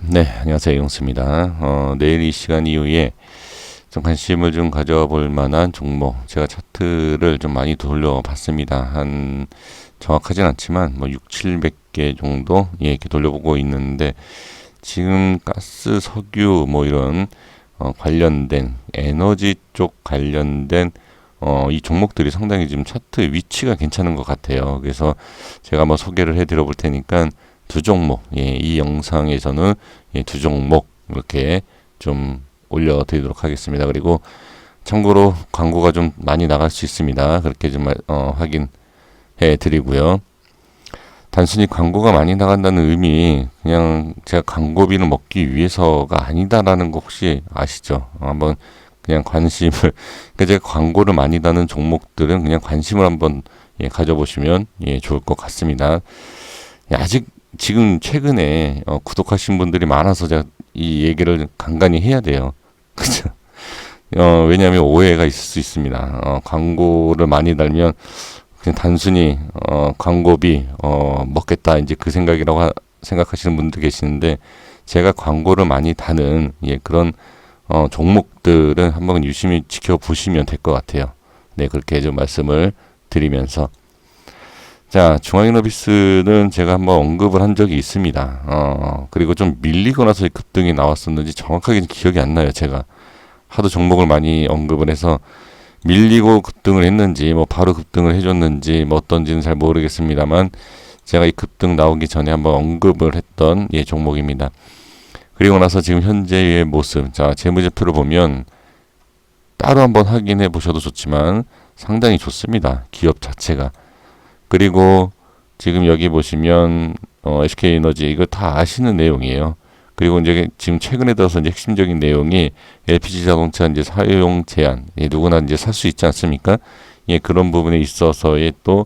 네, 안녕하세요. 이용수입니다. 내일 이 시간 이후에 좀 관심을 좀 가져볼 만한 종목, 제가 차트를 좀 많이 돌려봤습니다. 정확하진 않지만, 6, 700개 정도, 이렇게 돌려보고 있는데, 지금 가스, 석유, 이런, 관련된, 에너지 쪽 관련된, 이 종목들이 상당히 지금 차트 위치가 괜찮은 것 같아요. 그래서 제가 한번 소개를 해드려 볼 테니까, 두 종목, 이 영상에서는 두 종목 이렇게 좀 올려드리도록 하겠습니다. 그리고 참고로 광고가 좀 많이 나갈 수 있습니다. 그렇게 좀 확인해 드리고요. 단순히 광고가 많이 나간다는 의미, 그냥 제가 광고비를 먹기 위해서가 아니다라는 거 혹시 아시죠? 한번 그냥 관심을, 그러니까 제가 광고를 많이 다는 종목들은 그냥 관심을 한번 가져보시면 좋을 것 같습니다. 아직 지금 최근에 구독하신 분들이 많아서 제가 이 얘기를 간간히 해야 돼요. 그죠? 왜냐하면 오해가 있을 수 있습니다. 광고를 많이 달면 그냥 단순히 광고비 먹겠다 이제 그 생각이라고 생각하시는 분들 계시는데, 제가 광고를 많이 다는 그런 종목들은 한번 유심히 지켜보시면 될 것 같아요. 네, 그렇게 좀 말씀을 드리면서, 자, 중앙이노비스는 제가 한번 언급을 한 적이 있습니다. 그리고 좀 밀리고 나서 급등이 나왔었는지 정확하게 기억이 안 나요. 제가 하도 종목을 많이 언급을 해서 밀리고 급등을 했는지, 바로 급등을 해줬는지, 어떤지는 잘 모르겠습니다만, 제가 이 급등 나오기 전에 한번 언급을 했던 종목입니다. 그리고 나서 지금 현재의 모습, 자, 재무제표를 보면 따로 한번 확인해 보셔도 좋지만 상당히 좋습니다. 기업 자체가. 그리고 지금 여기 보시면 SK에너지 이거 다 아시는 내용이에요. 그리고 이제 지금 최근에 들어서 이제 핵심적인 내용이 LPG 자동차 이제 사용 제한, 누구나 이제 살 수 있지 않습니까? 그런 부분에 있어서의 또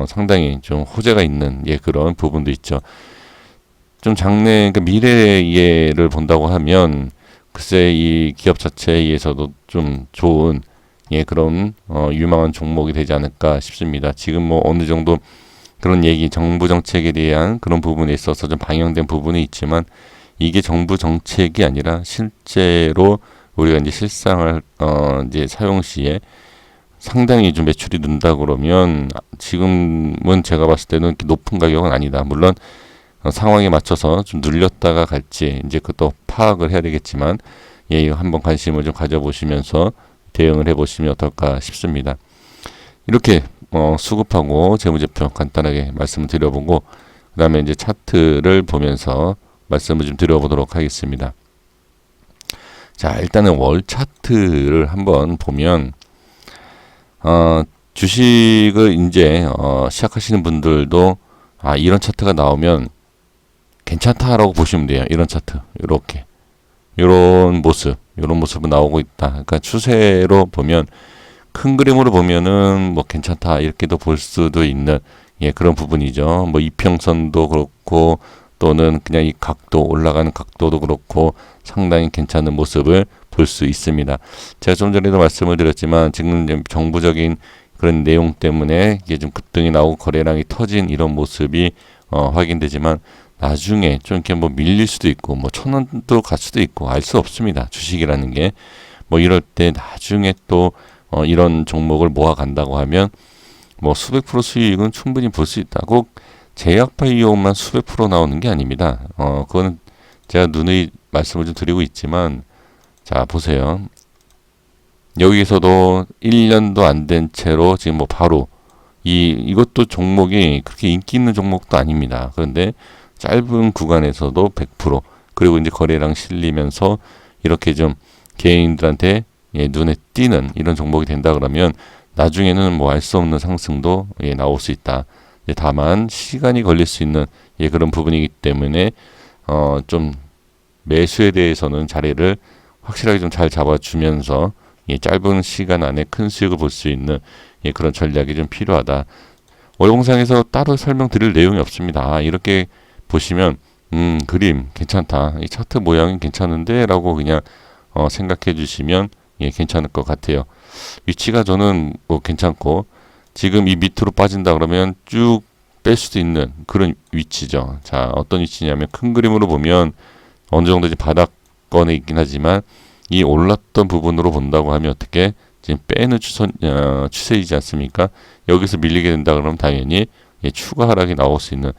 상당히 좀 호재가 있는 그런 부분도 있죠. 좀 그러니까 미래를 본다고 하면 글쎄 이 기업 자체에 의해서도 좀 좋은 그런 유망한 종목이 되지 않을까 싶습니다. 지금 어느 정도 그런 정부 정책에 대한 그런 부분에 있어서 좀 방영된 부분이 있지만, 이게 정부 정책이 아니라 실제로 우리가 이제 실상을 이제 사용 시에 상당히 좀 매출이 는다 그러면, 지금은 제가 봤을 때는 높은 가격은 아니다. 물론 상황에 맞춰서 좀 눌렸다가 갈지 이제 그것도 파악을 해야 되겠지만, 이거 한번 관심을 좀 가져보시면서 대응을 해보시면 어떨까 싶습니다. 이렇게 수급하고 재무제표 간단하게 말씀을 드려보고, 그 다음에 이제 차트를 보면서 말씀을 좀 드려보도록 하겠습니다. 자, 일단은 월 차트를 한번 보면 주식을 이제 시작하시는 분들도 이런 차트가 나오면 괜찮다라고 보시면 돼요. 이런 차트, 이렇게 이런 모습은 나오고 있다. 그러니까 추세로 보면, 큰 그림으로 보면은 괜찮다 이렇게도 볼 수도 있는 그런 부분이죠. 이평선도 그렇고, 또는 그냥 이 각도, 올라가는 각도도 그렇고 상당히 괜찮은 모습을 볼 수 있습니다. 제가 좀 전에도 말씀을 드렸지만, 지금 정부적인 그런 내용 때문에 이게 좀 급등이 나오고 거래량이 터진 이런 모습이 확인되지만, 나중에 좀 이렇게 밀릴 수도 있고, 1,000원도 갈 수도 있고, 알 수 없습니다. 주식이라는 게. 이럴 때 나중에 또, 이런 종목을 모아간다고 하면, 수백 프로 수익은 충분히 볼 수 있다. 꼭 제약바이오만 수백 프로 나오는 게 아닙니다. 그거는 제가 누누이 말씀을 좀 드리고 있지만, 자, 보세요. 여기에서도 1년도 안 된 채로 지금 바로, 이것도 종목이 그렇게 인기 있는 종목도 아닙니다. 그런데 짧은 구간에서도 100%, 그리고 이제 거래량 실리면서 이렇게 좀 개인들한테 눈에 띄는 이런 종목이 된다 그러면, 나중에는 알 수 없는 상승도 나올 수 있다. 다만 시간이 걸릴 수 있는 그런 부분이기 때문에 좀 매수에 대해서는 자리를 확실하게 좀 잘 잡아주면서 짧은 시간 안에 큰 수익을 볼 수 있는 그런 전략이 좀 필요하다. 월봉상에서 따로 설명드릴 내용이 없습니다. 이렇게 보시면 그림 괜찮다, 이 차트 모양이 괜찮은데 라고 그냥 생각해 주시면 괜찮을 것 같아요. 위치가 저는 괜찮고, 지금 이 밑으로 빠진다 그러면 쭉 뺄 수도 있는 그런 위치죠. 자, 어떤 위치냐면, 큰 그림으로 보면 어느 정도 이제 바닥권에 있긴 하지만 이 올랐던 부분으로 본다고 하면 어떻게 지금 빼는 추세이지 않습니까? 여기서 밀리게 된다 그러면 당연히 추가 하락이 나올 수 있는.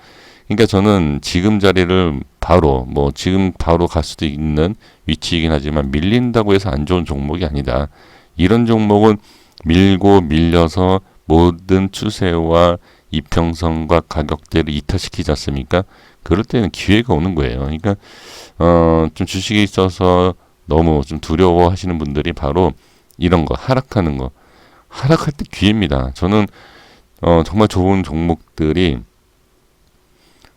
그러니까 저는 지금 자리를 바로 지금 바로 갈 수도 있는 위치이긴 하지만 밀린다고 해서 안 좋은 종목이 아니다. 이런 종목은 밀고 밀려서 모든 추세와 이평선과 가격대를 이탈시키지 않습니까? 그럴 때는 기회가 오는 거예요. 그러니까 좀 주식에 있어서 너무 좀 두려워하시는 분들이 바로 이런 거, 하락하는 거. 하락할 때 기회입니다. 저는 정말 좋은 종목들이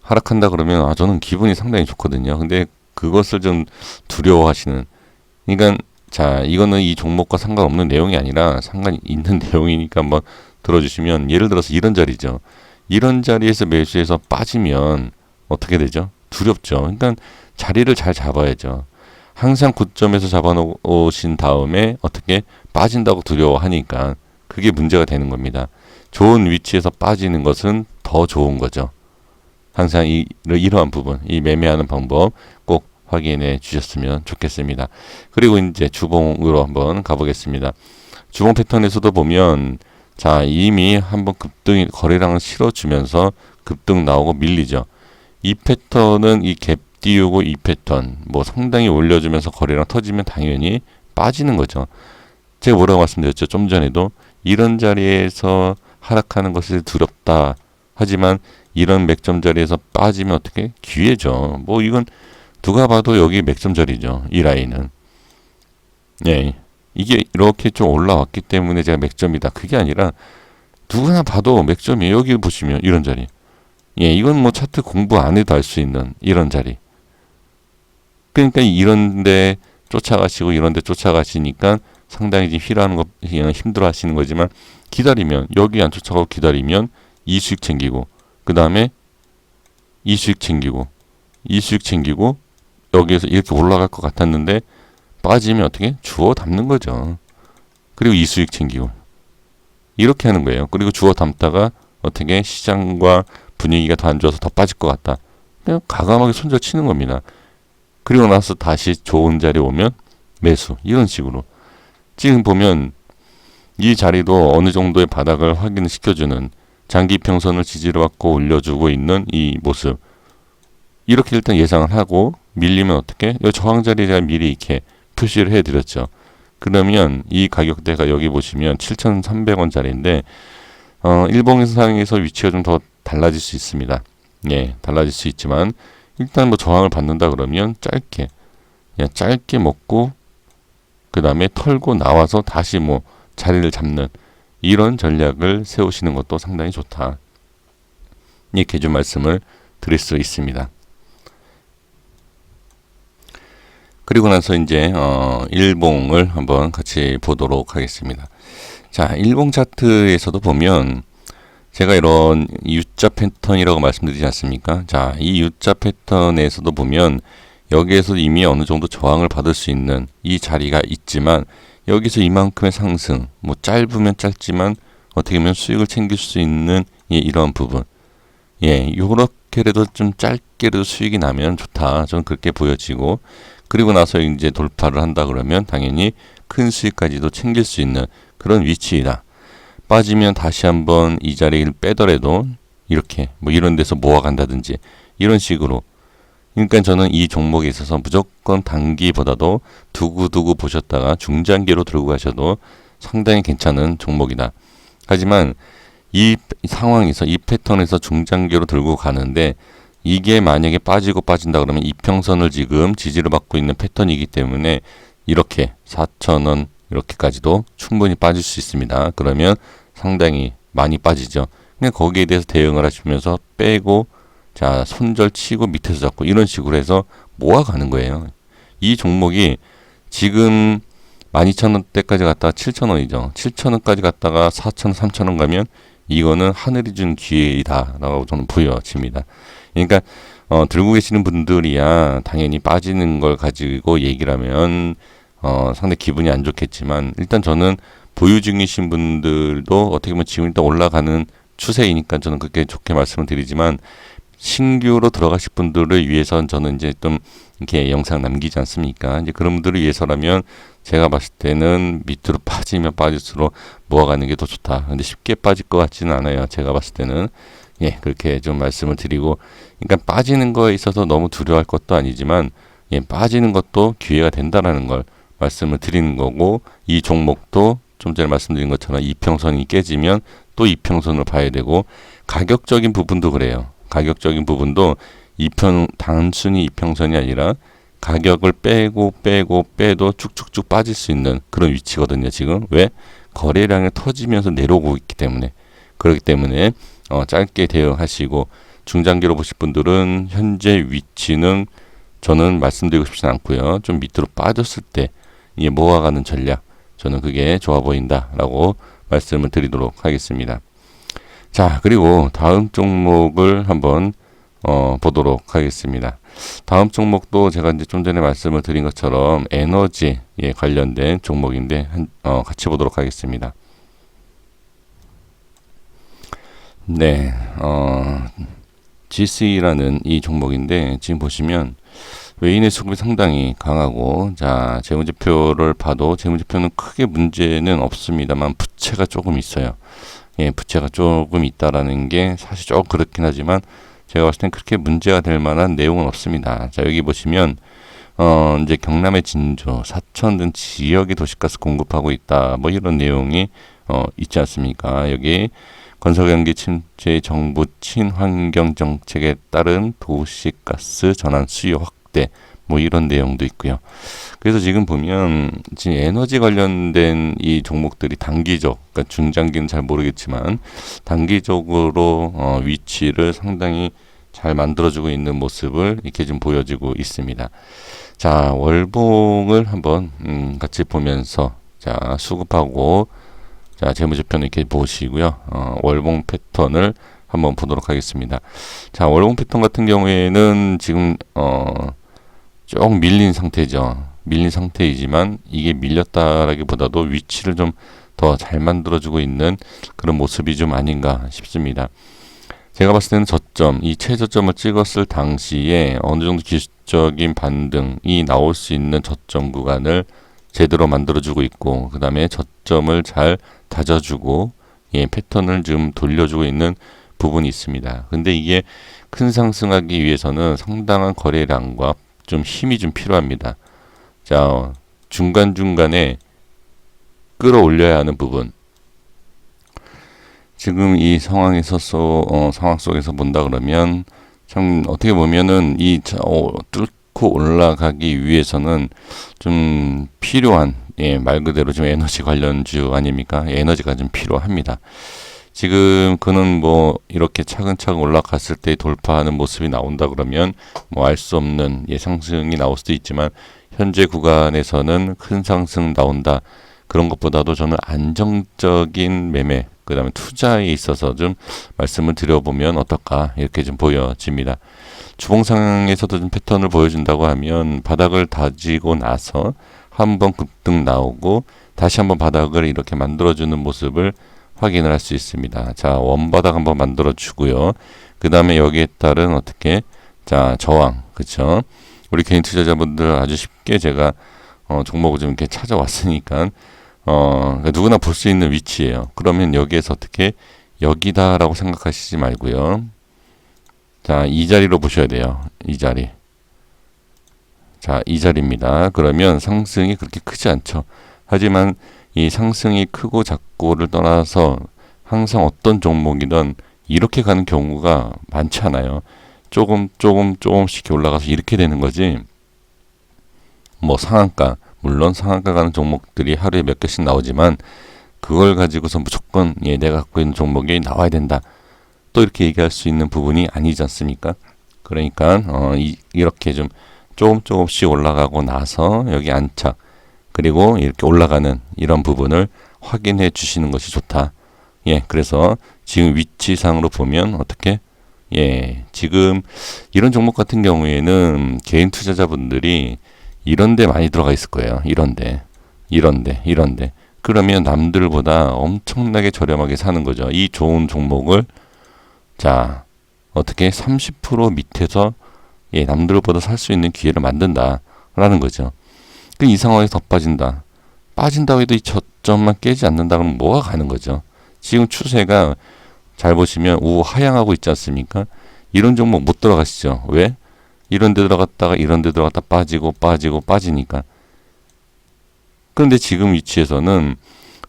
하락한다 그러면 저는 기분이 상당히 좋거든요. 근데 그것을 좀 두려워하시는. 그러니까 자, 이거는 이 종목과 상관없는 내용이 아니라 상관이 있는 내용이니까 한번 들어주시면, 예를 들어서 이런 자리죠. 이런 자리에서 매수해서 빠지면 어떻게 되죠? 두렵죠. 그러니까 자리를 잘 잡아야죠. 항상 고점에서 잡아놓으신 다음에 어떻게 빠진다고 두려워하니까 그게 문제가 되는 겁니다. 좋은 위치에서 빠지는 것은 더 좋은 거죠. 항상 이러한 부분, 이 매매하는 방법 꼭 확인해 주셨으면 좋겠습니다. 그리고 이제 주봉으로 한번 가보겠습니다. 주봉 패턴에서도 보면 자, 이미 한번 급등이 거래량을 실어주면서 급등 나오고 밀리죠. 이 패턴은 이 갭 띄우고 이 패턴 상당히 올려주면서 거래량 터지면 당연히 빠지는 거죠. 제가 뭐라고 말씀드렸죠? 좀 전에도 이런 자리에서 하락하는 것이 두렵다. 하지만 이런 맥점 자리에서 빠지면 어떻게? 기회죠. 이건 누가 봐도 여기 맥점 자리죠. 이 라인은. 예. 이게 이렇게 좀 올라왔기 때문에 제가 맥점이다. 그게 아니라 누구나 봐도 맥점이에요. 여기 보시면 이런 자리. 예, 이건 차트 공부 안 해도 알 수 있는 이런 자리. 그러니까 이런데 쫓아가시고 이런데 쫓아가시니까 상당히 지금 힘들어 하시는 거지만, 기다리면, 여기 안 쫓아가고 기다리면 이 수익 챙기고, 그 다음에 이 수익 챙기고, 이 수익 챙기고, 여기에서 이렇게 올라갈 것 같았는데 빠지면 어떻게? 주워 담는 거죠. 그리고 이 수익 챙기고 이렇게 하는 거예요. 그리고 주워 담다가 어떻게 시장과 분위기가 더 안 좋아서 더 빠질 것 같다. 그냥 과감하게 손절 치는 겁니다. 그리고 나서 다시 좋은 자리 오면 매수. 이런 식으로. 지금 보면 이 자리도 어느 정도의 바닥을 확인을 시켜주는, 장기 평선을 지지로 받고 올려주고 있는 이 모습. 이렇게 일단 예상을 하고 밀리면 어떻게? 이 저항 자리에 제가 미리 이렇게 표시를 해드렸죠. 그러면 이 가격대가 여기 보시면 7,300원짜리인데 일봉상에서 위치가 좀 더 달라질 수 있습니다. 예, 달라질 수 있지만 일단 저항을 받는다 그러면 짧게, 그냥 짧게 먹고 그 다음에 털고 나와서 다시 자리를 잡는 이런 전략을 세우시는 것도 상당히 좋다. 이렇게 좀 말씀을 드릴 수 있습니다. 그리고 나서 이제 일봉을 한번 같이 보도록 하겠습니다. 자, 일봉 차트에서도 보면 제가 이런 U자 패턴이라고 말씀드리지 않습니까? 자, 이 U자 패턴에서도 보면 여기에서 이미 어느 정도 저항을 받을 수 있는 이 자리가 있지만, 여기서 이만큼의 상승, 짧으면 짧지만 어떻게 보면 수익을 챙길 수 있는 이런 부분. 예, 요렇게라도 좀 짧게라도 수익이 나면 좋다. 저는 그렇게 보여지고, 그리고 나서 이제 돌파를 한다 그러면 당연히 큰 수익까지도 챙길 수 있는 그런 위치이다. 빠지면 다시 한번 이 자리를 빼더라도 이렇게 이런 데서 모아간다든지 이런 식으로. 그러니까 저는 이 종목에 있어서 무조건 단기보다도 두고두고 보셨다가 중장기로 들고 가셔도 상당히 괜찮은 종목이다. 하지만 이 상황에서, 이 패턴에서 중장기로 들고 가는데 이게 만약에 빠진다 그러면 이평선을 지금 지지를 받고 있는 패턴이기 때문에 이렇게 4,000원 이렇게까지도 충분히 빠질 수 있습니다. 그러면 상당히 많이 빠지죠. 그냥 거기에 대해서 대응을 하시면서 빼고, 자, 손절 치고 밑에서 잡고 이런 식으로 해서 모아가는 거예요. 이 종목이 지금 12,000원대까지 갔다가 7,000원이죠. 7,000원까지 갔다가 4,000원, 3,000원 가면 이거는 하늘이 준 기회이다라고 저는 보여집니다. 그러니까 들고 계시는 분들이야 당연히 빠지는 걸 가지고 얘기를 하면 상당히 기분이 안 좋겠지만, 일단 저는 보유 중이신 분들도 어떻게 보면 지금 일단 올라가는 추세이니까 저는 그렇게 좋게 말씀을 드리지만, 신규로 들어가실 분들을 위해선 저는 이제 좀 이렇게 영상 남기지 않습니까? 이제 그런 분들을 위해서라면 제가 봤을 때는 밑으로 빠지면 빠질수록 모아가는 게 더 좋다. 근데 쉽게 빠질 것 같지는 않아요. 제가 봤을 때는. 예, 그렇게 좀 말씀을 드리고, 그러니까 빠지는 거에 있어서 너무 두려워할 것도 아니지만, 예, 빠지는 것도 기회가 된다라는 걸 말씀을 드리는 거고, 이 종목도 좀 전에 말씀드린 것처럼 이평선이 깨지면 또 이평선을 봐야 되고, 가격적인 부분도 그래요. 가격적인 부분도 단순히 이평선이 아니라 가격을 빼도 쭉쭉쭉 빠질 수 있는 그런 위치거든요. 지금 왜? 거래량이 터지면서 내려오고 있기 때문에. 그렇기 때문에 짧게 대응하시고, 중장기로 보실 분들은 현재 위치는 저는 말씀드리고 싶진 않고요. 좀 밑으로 빠졌을 때 이게 모아가는 전략, 저는 그게 좋아 보인다라고 말씀을 드리도록 하겠습니다. 자, 그리고 다음 종목을 한번 보도록 하겠습니다. 다음 종목도 제가 이제 좀 전에 말씀을 드린 것처럼 에너지에 관련된 종목인데 같이 보도록 하겠습니다. 네, GC라는 이 종목인데 지금 보시면 외인의 수급이 상당히 강하고, 자, 재무제표를 봐도 재무제표는 크게 문제는 없습니다만 부채가 조금 있어요. 예, 부채가 조금 있다라는 게 사실 조금 그렇긴 하지만 제가 봤을 땐 그렇게 문제가 될 만한 내용은 없습니다. 자, 여기 보시면 이제 경남의 진주, 사천 등 지역에 도시가스 공급하고 있다. 뭐 이런 내용이 있지 않습니까? 여기 건설경기 침체, 정부 친환경 정책에 따른 도시가스 전환 수요 확대, 뭐 이런 내용도 있고요. 그래서 지금 보면 지금 에너지 관련된 이 종목들이 단기적, 그러니까 중장기는 잘 모르겠지만 단기적으로 위치를 상당히 잘 만들어주고 있는 모습을 이렇게 좀 보여지고 있습니다. 자, 월봉을 한번 같이 보면서, 자, 수급하고, 자, 재무제표는 이렇게 보시고요. 월봉 패턴을 한번 보도록 하겠습니다. 자, 월봉 패턴 같은 경우에는 지금 쭉 밀린 상태죠. 밀린 상태이지만 이게 밀렸다라기보다도 위치를 좀 더 잘 만들어주고 있는 그런 모습이 좀 아닌가 싶습니다. 제가 봤을 때는 저점, 이 최저점을 찍었을 당시에 어느 정도 기술적인 반등이 나올 수 있는 저점 구간을 제대로 만들어주고 있고, 그 다음에 저점을 잘 다져주고, 예, 패턴을 좀 돌려주고 있는 부분이 있습니다. 근데 이게 큰 상승하기 위해서는 상당한 거래량과 좀 힘이 좀 필요합니다. 자, 중간중간에 끌어올려야 하는 부분. 지금 이 상황에서 상황 속에서 본다 그러면 참 어떻게 보면은 뚫고 올라가기 위해서는 좀 필요한, 예, 말 그대로 좀 에너지 관련주 아닙니까? 에너지가 좀 필요합니다. 지금 그는 뭐 이렇게 차근차근 올라갔을 때 돌파하는 모습이 나온다 그러면 뭐 알 수 없는, 예, 상승이 나올 수도 있지만 현재 구간에서는 큰 상승 나온다. 그런 것보다도 저는 안정적인 매매, 그 다음에 투자에 있어서 좀 말씀을 드려보면 어떨까, 이렇게 좀 보여집니다. 주봉상에서도 좀 패턴을 보여준다고 하면 바닥을 다지고 나서 한번 급등 나오고 다시 한번 바닥을 이렇게 만들어주는 모습을 확인을 할 수 있습니다. 자, 원바닥 한번 만들어 주고요. 그 다음에 여기에 따른 어떻게, 자, 저항, 그쵸? 우리 개인 투자자분들 아주 쉽게 제가 종목을 좀 이렇게 찾아왔으니까 누구나 볼 수 있는 위치예요. 그러면 여기에서 어떻게, 여기다라고 생각하시지 말고요. 자, 이 자리로 보셔야 돼요. 이 자리. 자, 이 자리입니다. 그러면 상승이 그렇게 크지 않죠. 하지만 이 상승이 크고 작고를 떠나서 항상 어떤 종목이든 이렇게 가는 경우가 많지 않아요. 조금씩 올라가서 이렇게 되는 거지. 뭐 상한가, 물론 상한가 가는 종목들이 하루에 몇 개씩 나오지만 그걸 가지고서 무조건, 예, 내가 갖고 있는 종목이 나와야 된다, 또 이렇게 얘기할 수 있는 부분이 아니지 않습니까? 그러니까 이렇게 좀 조금씩 올라가고 나서 여기 안착, 그리고 이렇게 올라가는 이런 부분을 확인해 주시는 것이 좋다. 예, 그래서 지금 위치상으로 보면 어떻게, 예, 지금 이런 종목 같은 경우에는 개인 투자자분들이 이런데 많이 들어가 있을 거예요. 이런데. 그러면 남들보다 엄청나게 저렴하게 사는 거죠. 이 좋은 종목을, 자, 어떻게 30% 밑에서 남들보다 살 수 있는 기회를 만든다라는 거죠. 이 상황에서 더 빠진다. 빠진다고 해도 이 저점만 깨지 않는다 그러면 뭐가 가는 거죠. 지금 추세가 잘 보시면 우하향하고 있지 않습니까? 이런 종목 못 들어가시죠. 왜? 이런 데 들어갔다가 이런 데 들어갔다 빠지니까. 그런데 지금 위치에서는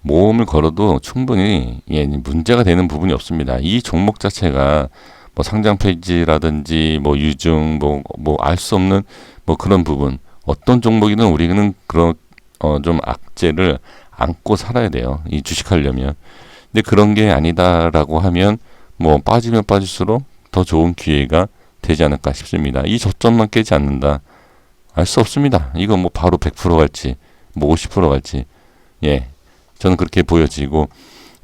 모험을 걸어도 충분히 문제가 되는 부분이 없습니다. 이 종목 자체가 뭐 상장 폐지라든지 뭐 유증 뭐 알 수 없는 뭐 그런 부분, 어떤 종목이든 우리는 그런 좀 악재를 안고 살아야 돼요. 이 주식하려면. 근데 그런 게 아니다라고 하면 뭐 빠지면 빠질수록 더 좋은 기회가 되지 않을까 싶습니다. 이 저점만 깨지 않는다. 알 수 없습니다. 이거 뭐 바로 100% 갈지 뭐 50% 갈지 저는 그렇게 보여지고,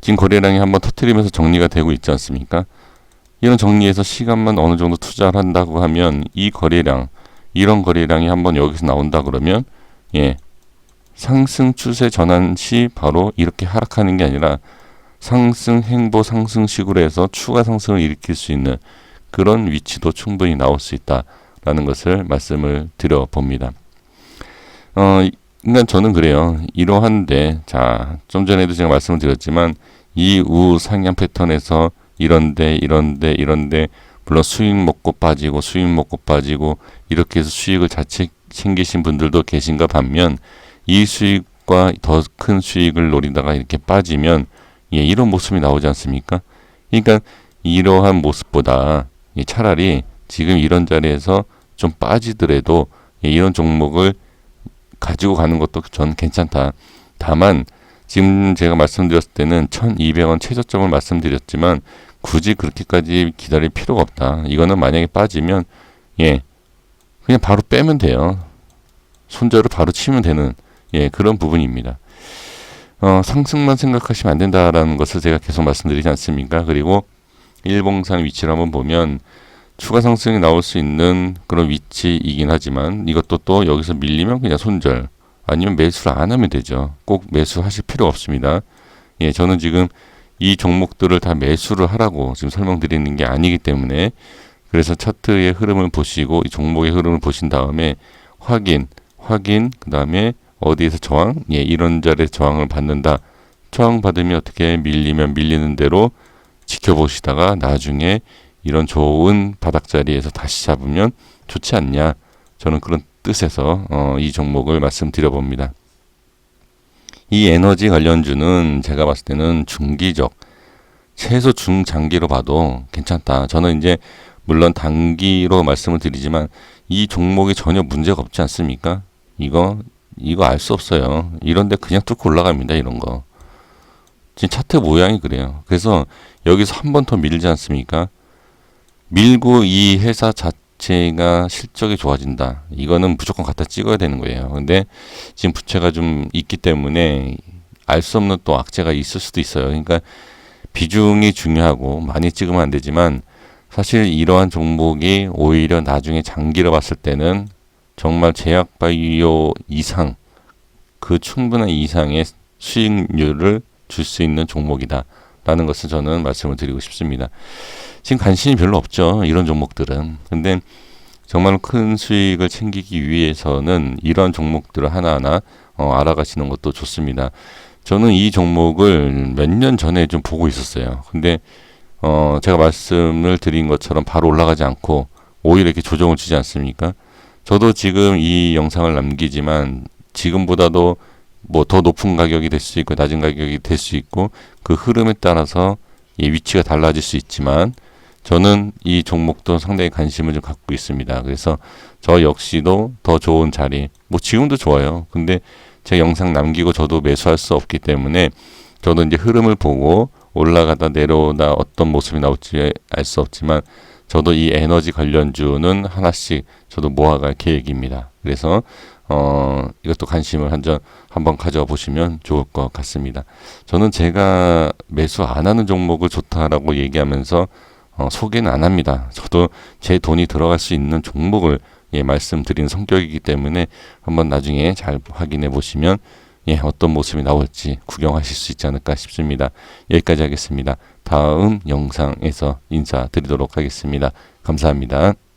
지금 거래량이 한번 터트리면서 정리가 되고 있지 않습니까? 이런 정리해서 시간만 어느 정도 투자를 한다고 하면 이 거래량, 이런 거래량이 한번 여기서 나온다 그러면 상승 추세 전환 시 바로 이렇게 하락하는 게 아니라 상승 행보 상승식으로 해서 추가 상승을 일으킬 수 있는 그런 위치도 충분히 나올 수 있다라는 것을 말씀을 드려봅니다. 그러니까 저는 그래요. 이러한데, 자, 좀 전에도 제가 말씀을 드렸지만 이 우상향 패턴에서 이런데 물론 수익 먹고 빠지고 이렇게 해서 수익을 자칫 챙기신 분들도 계신가 반면, 이 수익과 더 큰 수익을 노리다가 이렇게 빠지면 이런 모습이 나오지 않습니까? 그러니까 이러한 모습보다 차라리 지금 이런 자리에서 좀 빠지더라도 이런 종목을 가지고 가는 것도 전 괜찮다. 다만 지금 제가 말씀드렸을 때는 1200원 최저점을 말씀드렸지만 굳이 그렇게까지 기다릴 필요가 없다. 이거는 만약에 빠지면 그냥 바로 빼면 돼요. 손절을 바로 치면 되는 그런 부분입니다. 상승만 생각하시면 안 된다라는 것을 제가 계속 말씀드리지 않습니까? 그리고 일봉상 위치를 한번 보면 추가 상승이 나올 수 있는 그런 위치이긴 하지만 이것도 또 여기서 밀리면 그냥 손절 아니면 매수를 안 하면 되죠. 꼭 매수하실 필요 없습니다. 저는 지금 이 종목들을 다 매수를 하라고 지금 설명드리는 게 아니기 때문에, 그래서 차트의 흐름을 보시고 이 종목의 흐름을 보신 다음에 확인 그 다음에 어디에서 저항? 이런 자리에 저항을 받는다. 저항 받으면 어떻게 밀리면 밀리는 대로 지켜보시다가 나중에 이런 좋은 바닥 자리에서 다시 잡으면 좋지 않냐. 저는 그런 뜻에서 이 종목을 말씀드려 봅니다. 이 에너지 관련주는 제가 봤을 때는 중기적, 최소 중장기로 봐도 괜찮다. 저는 이제 물론 단기로 말씀을 드리지만 이 종목이 전혀 문제가 없지 않습니까? 이거 알 수 없어요. 이런데 그냥 뚫고 올라갑니다. 이런 거. 지금 차트 모양이 그래요. 그래서 여기서 한 번 더 밀지 않습니까? 밀고 이 회사 자체가 실적이 좋아진다. 이거는 무조건 갖다 찍어야 되는 거예요. 근데 지금 부채가 좀 있기 때문에 알 수 없는 또 악재가 있을 수도 있어요. 그러니까 비중이 중요하고 많이 찍으면 안 되지만 사실 이러한 종목이 오히려 나중에 장기로 봤을 때는 정말 제약바이오 이상, 그 충분한 이상의 수익률을 줄 수 있는 종목이다 라는 것을 저는 말씀을 드리고 싶습니다. 지금 관심이 별로 없죠, 이런 종목들은. 근데 정말 큰 수익을 챙기기 위해서는 이런 종목들을 하나하나 알아가시는 것도 좋습니다. 저는 이 종목을 몇 년 전에 좀 보고 있었어요. 근데 제가 말씀을 드린 것처럼 바로 올라가지 않고 오히려 이렇게 조정을 주지 않습니까? 저도 지금 이 영상을 남기지만 지금보다도 뭐 더 높은 가격이 될 수 있고 낮은 가격이 될 수 있고 그 흐름에 따라서 이 위치가 달라질 수 있지만 저는 이 종목도 상당히 관심을 좀 갖고 있습니다. 그래서 저 역시도 더 좋은 자리, 뭐 지금도 좋아요. 근데 제가 영상 남기고 저도 매수할 수 없기 때문에 저도 이제 흐름을 보고 올라가다 내려오다 어떤 모습이 나올지 알 수 없지만 저도 이 에너지 관련주는 하나씩 저도 모아갈 계획입니다. 그래서 이것도 관심을 한번 가져와 보시면 좋을 것 같습니다. 저는 제가 매수 안 하는 종목을 좋다라고 얘기하면서 소개는 안 합니다. 저도 제 돈이 들어갈 수 있는 종목을 말씀드리는 성격이기 때문에 한번 나중에 잘 확인해 보시면 어떤 모습이 나올지 구경하실 수 있지 않을까 싶습니다. 여기까지 하겠습니다. 다음 영상에서 인사드리도록 하겠습니다. 감사합니다.